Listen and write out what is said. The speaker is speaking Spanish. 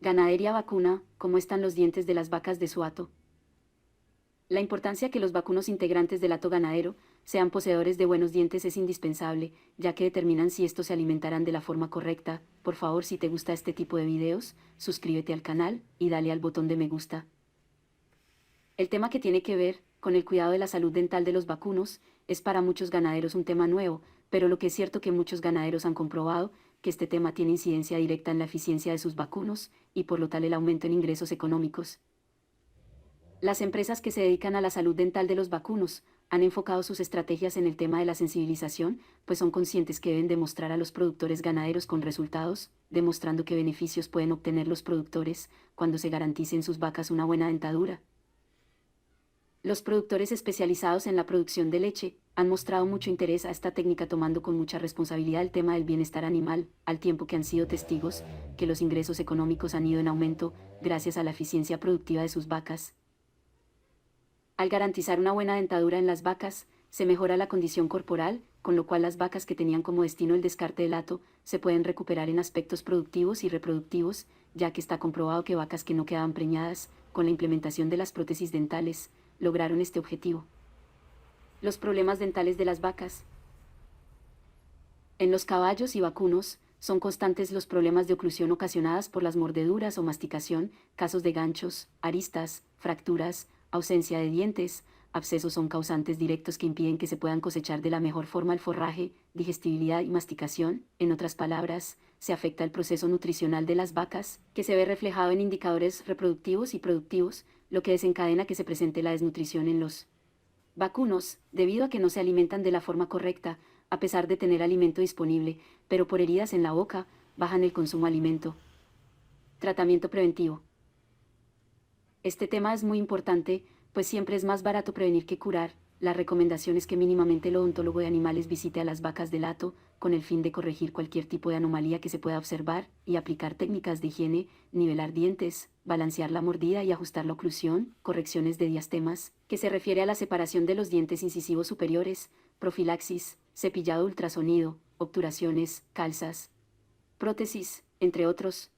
Ganadería vacuna, ¿cómo están los dientes de las vacas de su hato? La importancia que los vacunos integrantes del hato ganadero sean poseedores de buenos dientes es indispensable, ya que determinan si estos se alimentarán de la forma correcta. Por favor, si te gusta este tipo de videos, suscríbete al canal y dale al botón de me gusta. El tema que tiene que ver con el cuidado de la salud dental de los vacunos es para muchos ganaderos un tema nuevo, pero lo que es cierto que muchos ganaderos han comprobado que este tema tiene incidencia directa en la eficiencia de sus vacunos y por lo tal el aumento en ingresos económicos. Las empresas que se dedican a la salud dental de los vacunos han enfocado sus estrategias en el tema de la sensibilización, pues son conscientes que deben demostrar a los productores ganaderos con resultados, demostrando qué beneficios pueden obtener los productores cuando se garantice en sus vacas una buena dentadura. Los productores especializados en la producción de leche han mostrado mucho interés a esta técnica tomando con mucha responsabilidad el tema del bienestar animal, al tiempo que han sido testigos que los ingresos económicos han ido en aumento gracias a la eficiencia productiva de sus vacas. Al garantizar una buena dentadura en las vacas, se mejora la condición corporal, con lo cual las vacas que tenían como destino el descarte del hato se pueden recuperar en aspectos productivos y reproductivos, ya que está comprobado que vacas que no quedaban preñadas, con la implementación de las prótesis dentales, lograron este objetivo. Los problemas dentales de las vacas. En los caballos y vacunos, son constantes los problemas de oclusión ocasionadas por las mordeduras o masticación, casos de ganchos, aristas, fracturas, ausencia de dientes, abscesos son causantes directos que impiden que se puedan cosechar de la mejor forma el forraje, digestibilidad y masticación. En otras palabras, se afecta el proceso nutricional de las vacas, que se ve reflejado en indicadores reproductivos y productivos, lo que desencadena que se presente la desnutrición en los vacunos, debido a que no se alimentan de la forma correcta, a pesar de tener alimento disponible, pero por heridas en la boca, bajan el consumo de alimento. Tratamiento preventivo. Este tema es muy importante, pues siempre es más barato prevenir que curar. La recomendación es que mínimamente el odontólogo de animales visite a las vacas del hato, con el fin de corregir cualquier tipo de anomalía que se pueda observar, y aplicar técnicas de higiene, nivelar dientes, balancear la mordida y ajustar la oclusión, correcciones de diastemas, que se refiere a la separación de los dientes incisivos superiores, profilaxis, cepillado ultrasonido, obturaciones, calzas, prótesis, entre otros.